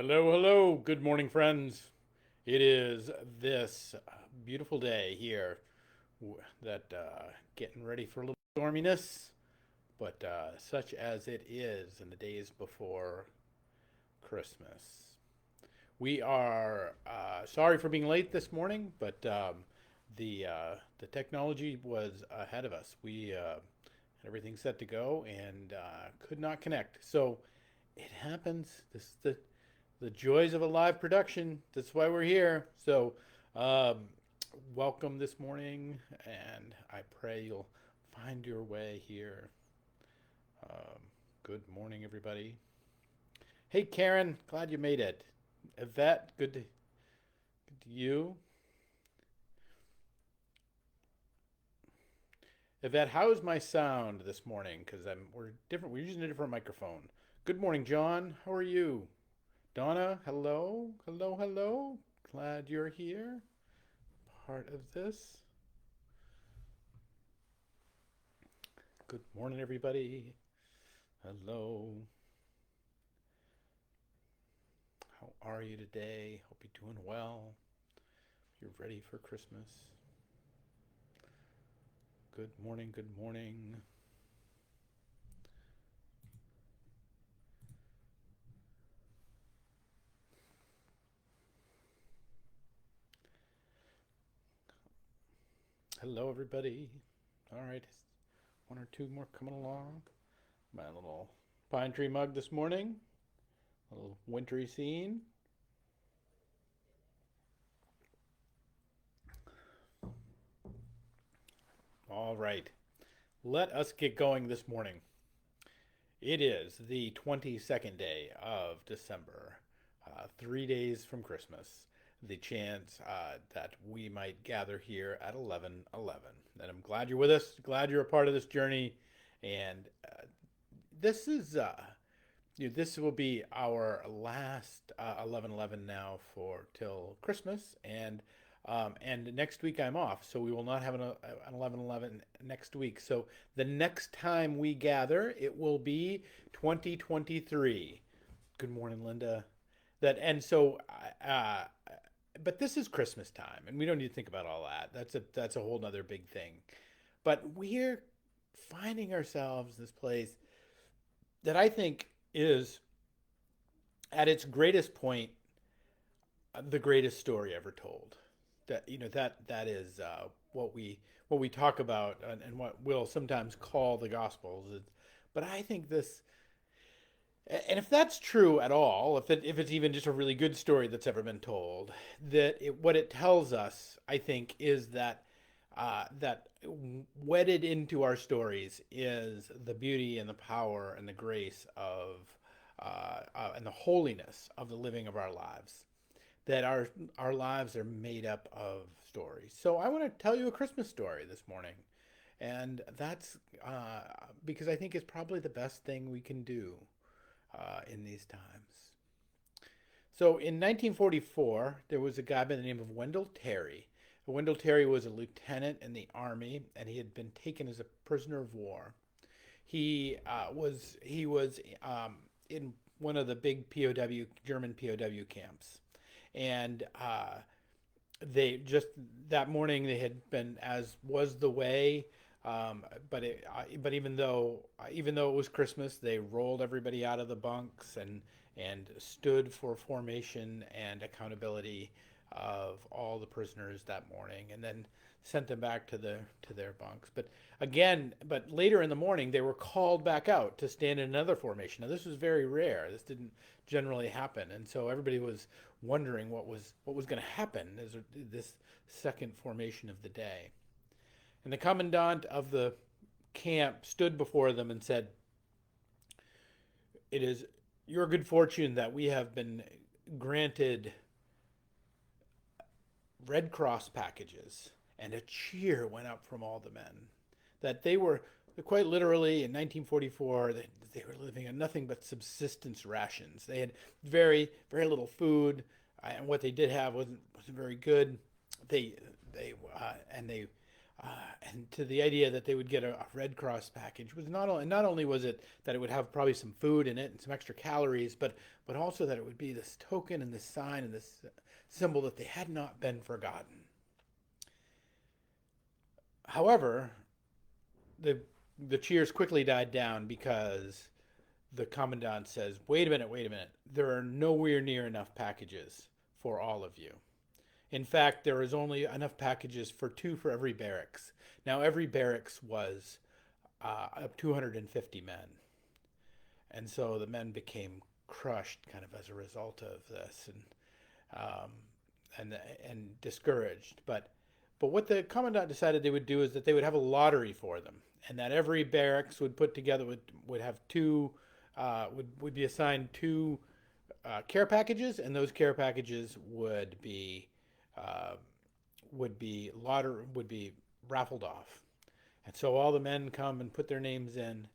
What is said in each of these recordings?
Hello, hello. Good morning, friends. It is this beautiful day here that getting ready for a little storminess, but such as it is in the days before Christmas. We are sorry for being late this morning, but the technology was ahead of us. We had everything set to go and could not connect. So it happens. This is the joys of a live production. That's why we're here. So, um, welcome this morning, and I pray you'll find your way here. Um, Good morning, everybody. Hey, Karen, glad you made it. Yvette, good to you. Yvette, how is my sound this morning? Because we're different. We're using a different microphone. Good morning, John. How are you? Donna, hello, hello, hello. Glad you're here. Part of this. Good morning, everybody. Hello. How are you today? Hope you're doing well. You're ready for Christmas. Good morning, good morning. Hello, everybody. All right, one or two more coming along. My little pine tree mug this morning. A little wintry scene. All right, let us get going this morning. It is the 22nd day of December, 3 days from Christmas. The chance that we might gather here at 11:11. And I'm glad you're with us, glad you're a part of this journey. And this is, this will be our last 11:11 now for till Christmas. And next week I'm off, so we will not have an 11:11 next week. So the next time we gather, it will be 2023. Good morning, Linda. That and so, uh, but this is Christmas time, and we don't need to think about all that. That's a whole other big thing. But we're finding ourselves this place that I think is at its greatest point the greatest story ever told. That is what we talk about, and what we'll sometimes call the Gospels. But I think this, and if that's true at all, if it's even just a really good story that's ever been told, what it tells us, I think, is that wedded into our stories is the beauty and the power and the grace of and the holiness of the living of our lives. That our lives are made up of stories. So I want to tell you a Christmas story this morning, and that's because I think it's probably the best thing we can do in these times. So in 1944, there was a guy by the name of Wendell Terry. Wendell Terry was a lieutenant in the army, and he had been taken as a prisoner of war. He was in one of the big POW German POW camps, and they just that morning they had been, as was the way. But even though it was Christmas, they rolled everybody out of the bunks and stood for formation and accountability of all the prisoners that morning, and then sent them back to their bunks. But later in the morning, they were called back out to stand in another formation. Now, this was very rare. This didn't generally happen, and so everybody was wondering what was going to happen as this second formation of the day. And the commandant of the camp stood before them and said, "It is your good fortune that we have been granted Red Cross packages." And a cheer went up from all the men. That they were, quite literally, in 1944, they were living on nothing but subsistence rations. They had very, very little food, and what they did have wasn't very good. They and to the idea that they would get a Red Cross package was not only was it that it would have probably some food in it and some extra calories, but also that it would be this token and this sign and this symbol that they had not been forgotten. However, the the cheers quickly died down because the commandant says, wait a minute, there are nowhere near enough packages for all of you. In fact, there is only enough packages for two for every barracks. Now, every barracks was up 250 men. And so the men became crushed kind of as a result of this um, and discouraged. But what the commandant decided they would do is that they would have a lottery for them, and that every barracks would put together would have two would be assigned two care packages, and those care packages uh, would be raffled off. And so all the men come and put their names in,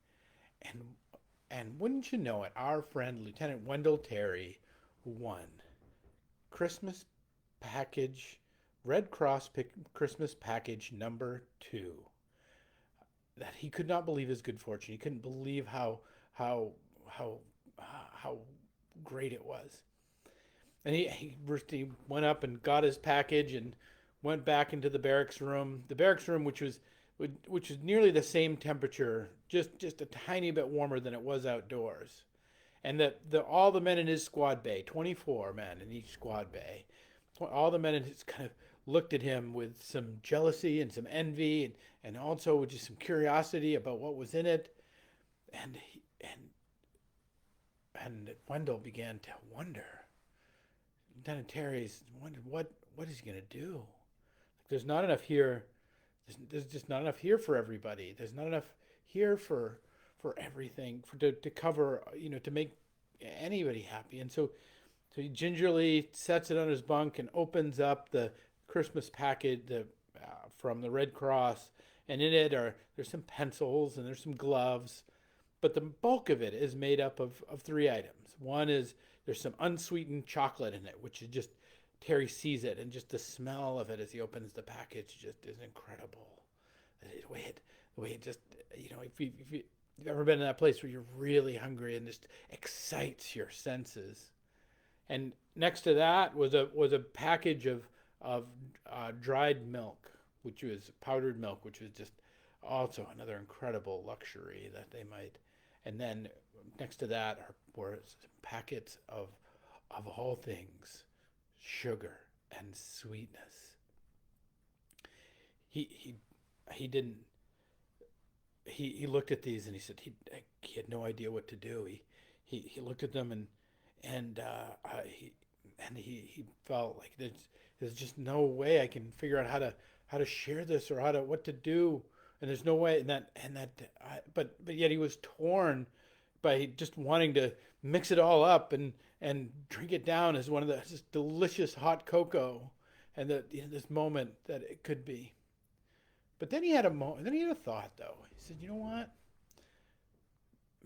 and wouldn't you know it, our friend Lieutenant Wendell Terry won Christmas package Red Cross Christmas package number 2. That he could not believe his good fortune. He couldn't believe how how how great it was. And he went up and got his package and went back into the barracks room. The barracks room, which was nearly the same temperature, just a tiny bit warmer than it was outdoors. And that all the men in his squad bay, 24 men in each squad bay, all the men in his kind of looked at him with some jealousy and some envy and also with just some curiosity about what was in it. And Wendell began to wonder. Lieutenant Terry's wondered what is he going to do? Like, there's not enough here. There's just not enough here for everybody. There's not enough here for everything to cover, to make anybody happy. And so he gingerly sets it on his bunk and opens up the Christmas package from the Red Cross, and in it there's some pencils and there's some gloves, but the bulk of it is made up of 3 items. One is there's some unsweetened chocolate in it, which is just Terry sees it, and just the smell of it as he opens the package just is incredible. The way it just, if you've ever been in that place where you're really hungry and just excites your senses. And next to that was a package of dried milk, which was powdered milk, which was just also another incredible luxury that they might. And then next to that were packets of all things, sugar and sweetness. He he didn't. He looked at these and he said he had no idea what to do. He looked at them and he felt like there's just no way I can figure out how to share this or what to do, and there's no way, but yet he was torn by just wanting to mix it all up and drink it down as one of the just delicious hot cocoa, and this moment that it could be. But then he had a moment. Then he had a thought, though. He said, "You know what?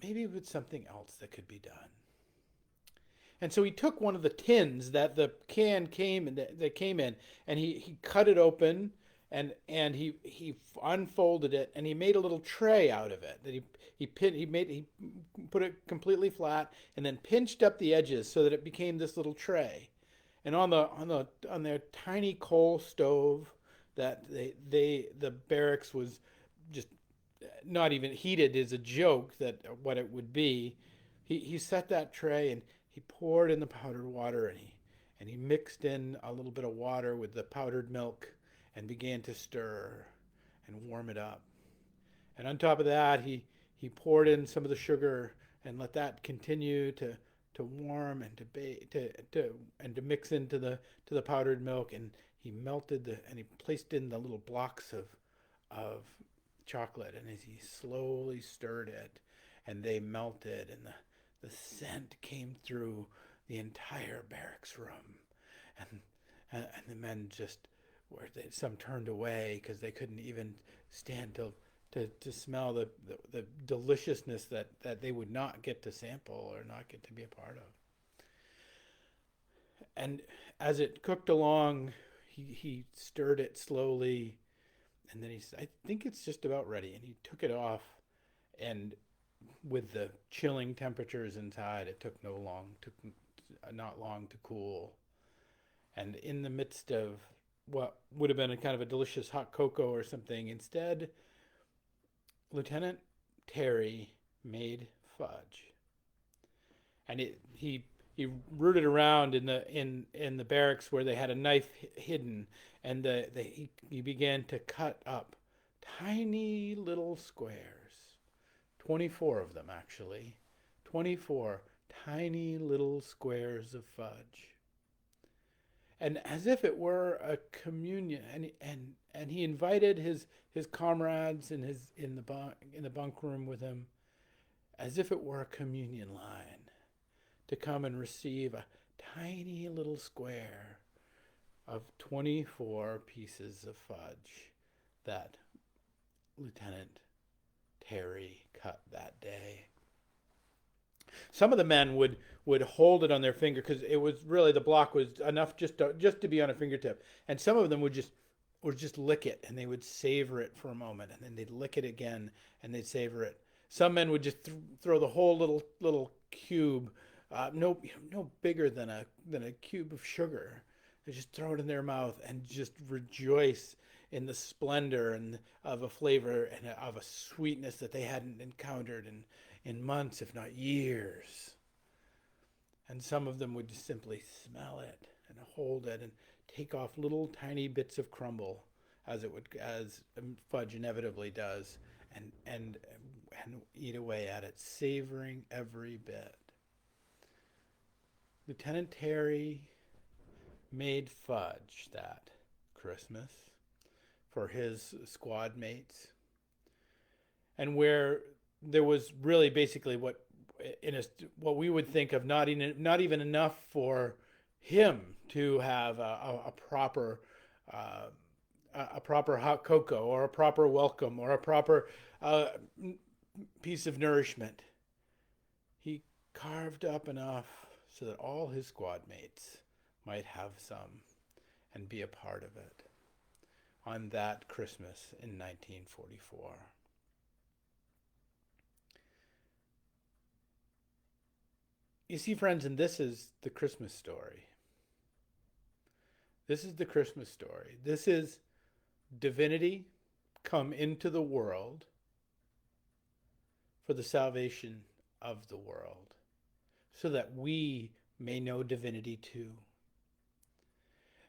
Maybe it's something else that could be done." And so he took one of the tins that the can came in, and he cut it open, and he unfolded it, and he made a little tray out of it. That he put it completely flat, and then pinched up the edges so that it became this little tray. And on their tiny coal stove that the barracks was just not even heated is a joke that what it would be. He set that tray and he poured in the powdered water, and he mixed in a little bit of water with the powdered milk and began to stir and warm it up. And on top of that, he poured in some of the sugar and let that continue to warm and to mix into the powdered milk, and he he placed in the little blocks of chocolate, and as he slowly stirred it, and they melted, and the scent came through the entire barracks room, and the men just some turned away because they couldn't even stand to smell the deliciousness that they would not get to sample or not get to be a part of. And as it cooked along, he stirred it slowly, And then he said, I think it's just about ready. And he took it off, and with the chilling temperatures inside, it took not long to cool. And in the midst of what would have been a kind of a delicious hot cocoa or something, instead, Lieutenant Terry made fudge. And he rooted around in the barracks where they had a knife hidden, and he began to cut up tiny little squares, 24 of them actually, 24 tiny little squares of fudge. And as if it were a communion, and he invited his comrades in the bunk room with him, as if it were a communion line, to come and receive a tiny little square of 24 pieces of fudge that Lieutenant Terry cut that day. Some of the men would hold it on their finger because it was really, the block was enough just to be on a fingertip, and some of them would just lick it, and they would savor it for a moment, and then they'd lick it again and they'd savor it. Some men would just throw the whole little cube, no bigger than a cube of sugar. They just throw it in their mouth and just rejoice in the splendor and of a flavor and of a sweetness that they hadn't encountered in months, if not years. And some of them would just simply smell it and hold it and take off little tiny bits of crumble, as fudge inevitably does, and eat away at it, savoring every bit. Lieutenant Terry made fudge that Christmas for his squad mates, and where there was really basically what we would think of not even enough for him to have a proper hot cocoa or a proper welcome or a proper piece of nourishment. He carved up enough so that all his squad mates might have some and be a part of it on that Christmas in 1944. You see, friends, and this is the Christmas story. This is the Christmas story. This is divinity come into the world for the salvation of the world, so that we may know divinity too.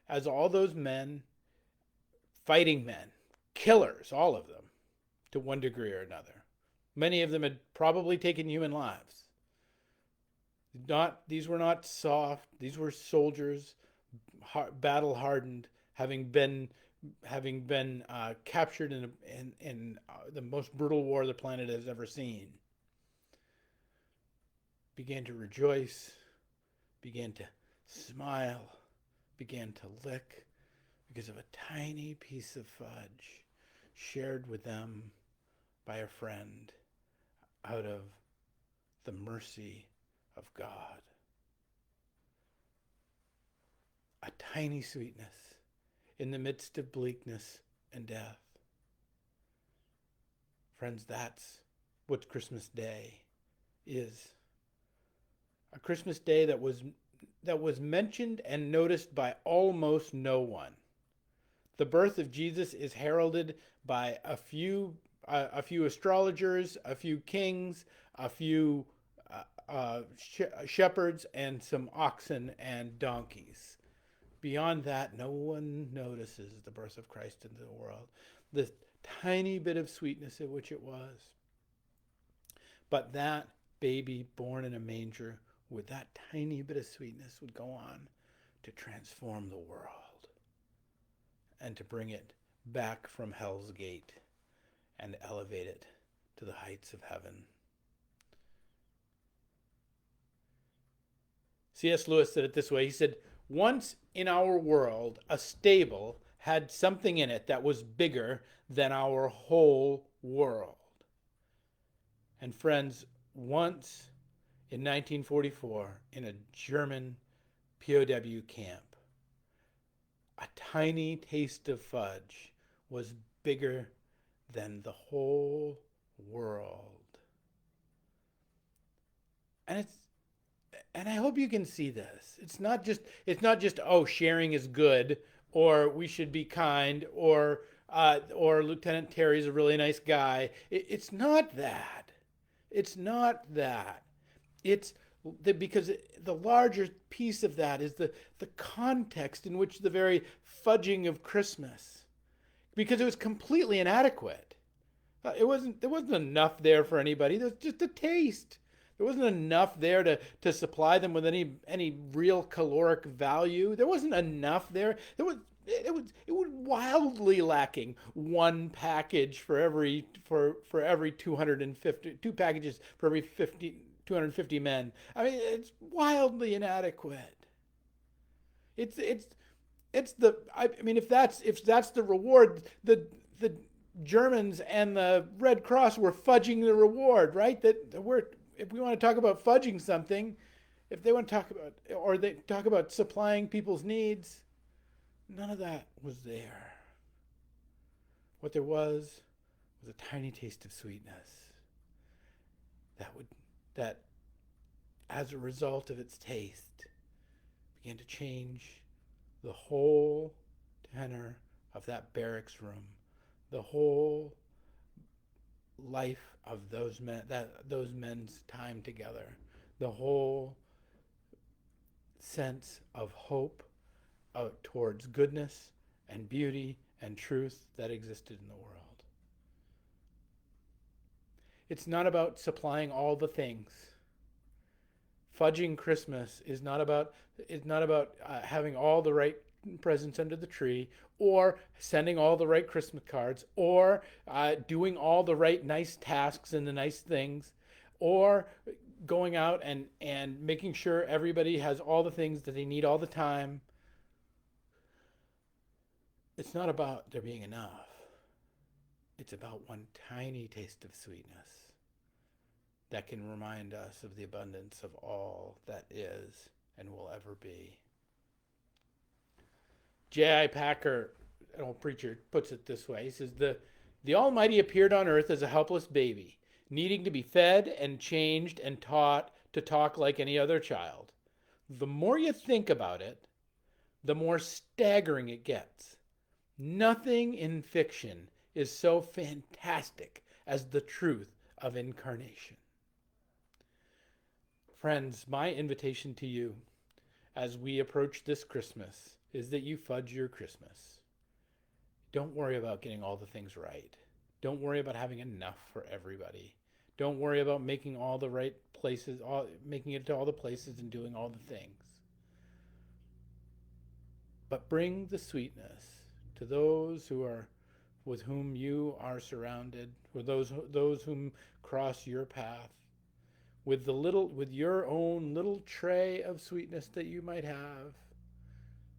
As all those men, fighting men, killers, all of them, to one degree or another, many of them had probably taken human lives. These were not soft. These were soldiers, battle hardened, having been captured in the most brutal war the planet has ever seen. Began to rejoice, began to smile, began to lick because of a tiny piece of fudge shared with them by a friend out of the mercy of God. A tiny sweetness in the midst of bleakness and death. Friends, that's what Christmas Day is. A Christmas Day that was mentioned and noticed by almost no one. The birth of Jesus is heralded by a few astrologers, a few kings, a few shepherds, and some oxen and donkeys. Beyond that, no one notices the birth of Christ into the world. The tiny bit of sweetness of which it was. But that baby born in a manger with that tiny bit of sweetness would go on to transform the world and to bring it back from Hell's Gate and elevate it to the heights of heaven. C.S. Lewis said it this way. He said, "Once in our world, a stable had something in it that was bigger than our whole world." And friends, once in 1944, in a German POW camp, a tiny taste of fudge was bigger than the whole world. And I hope you can see this. It's not just oh, sharing is good, or we should be kind, or Lieutenant Terry's a really nice guy. It's not that. It's not that. It's because the larger piece of that is the context in which the very fudging of Christmas, because it was completely inadequate. There wasn't enough there for anybody. There was just a taste. There wasn't enough there to supply them with any real caloric value. There wasn't enough there. It was wildly lacking one package for every 250, two packages for every 250 men. I mean, it's wildly inadequate. It's the I mean, if that's the reward, the Germans and the Red Cross were fudging the reward, right? That we're if we want to talk about fudging something, if they want to talk about, or they talk about supplying people's needs, none of that was there. What there was a tiny taste of sweetness that as a result of its taste began to change the whole tenor of that barracks room, the whole life of those men's time together, the whole sense of hope towards goodness and beauty and truth that existed in the world. It's not about supplying all the things. Fudging Christmas is not about having all the right presents under the tree, or sending all the right Christmas cards, or doing all the right nice tasks and the nice things, or going out and making sure everybody has all the things that they need all the time. It's not about there being enough. It's about one tiny taste of sweetness that can remind us of the abundance of all that is and will ever be. J.I. Packer, an old preacher, puts it this way. He says, the Almighty appeared on earth as a helpless baby, needing to be fed and changed and taught to talk like any other child. The more you think about it, the more staggering it gets. Nothing in fiction is so fantastic as the truth of incarnation. Friends, my invitation to you as we approach this Christmas is that you fudge your Christmas. Don't worry about getting all the things right. Don't worry about having enough for everybody. Don't worry about making all the right places, making it to all the places and doing all the things. But bring the sweetness to those with whom you are surrounded, with those whom cross your path, with your own little tray of sweetness that you might have.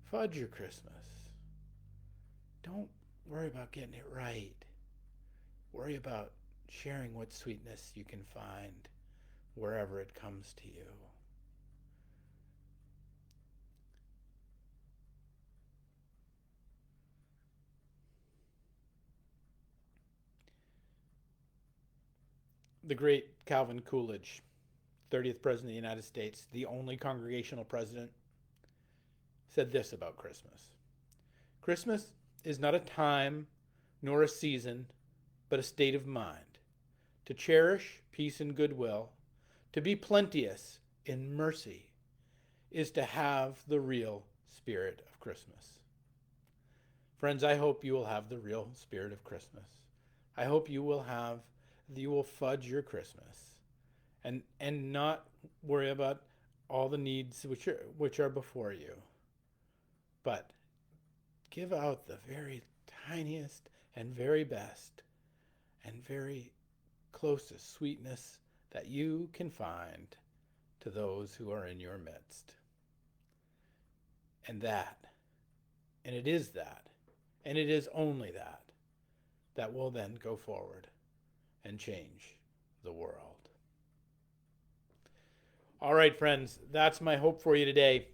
Fudge your Christmas. Don't worry about getting it right. Worry about sharing what sweetness you can find wherever it comes to you. The great Calvin Coolidge, 30th President of the United States, the only congregational president, said this about Christmas. Christmas is not a time nor a season, but a state of mind, to cherish peace and goodwill, to be plenteous in mercy, is to have the real spirit of Christmas. Friends, I hope you will have the real spirit of Christmas. I hope you will fudge your Christmas and not worry about all the needs which are before you, but give out the very tiniest and very best and very closest sweetness that you can find to those who are in your midst. And it is only that will then go forward and change the world. All right, friends, that's my hope for you today.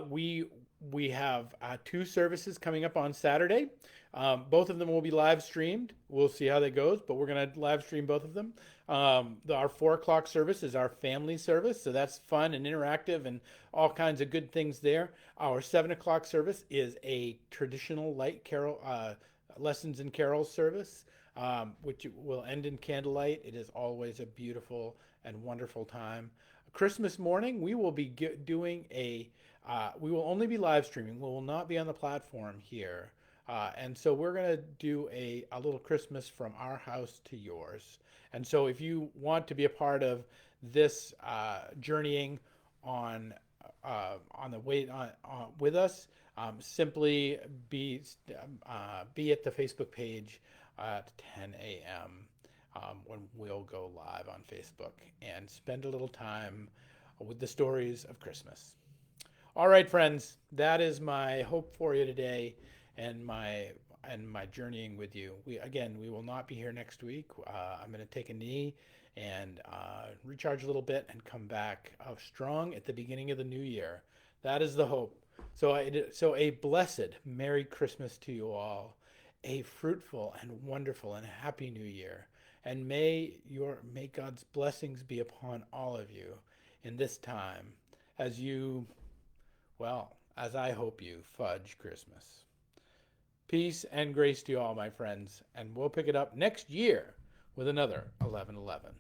We We have two services coming up on Saturday. Both of them will be live streamed. We'll see how that goes, but we're going to live stream both of them. Our 4 o'clock service is our family service, so that's fun and interactive and all kinds of good things there. Our 7 o'clock service is a traditional light carol, lessons and carols service, which will end in candlelight. It is always a beautiful and wonderful time. Christmas morning, we will be doing a we will only be live streaming. We will not be on the platform here. And so we're going to do a little Christmas from our house to yours. And so if you want to be a part of this journeying on the way with us, simply be at the Facebook page at 10 a.m. When we'll go live on Facebook and spend a little time with the stories of Christmas. All right, friends, that is my hope for you today, and my journeying with you. We will not be here next week. I'm going to take a knee and recharge a little bit and come back strong at the beginning of the new year. That is the hope. So a blessed Merry Christmas to you all, a fruitful and wonderful and happy New Year, and may God's blessings be upon all of you in this time as you, well, as I hope you fudge Christmas. Peace and grace to you all, my friends, and we'll pick it up next year with another 11:11.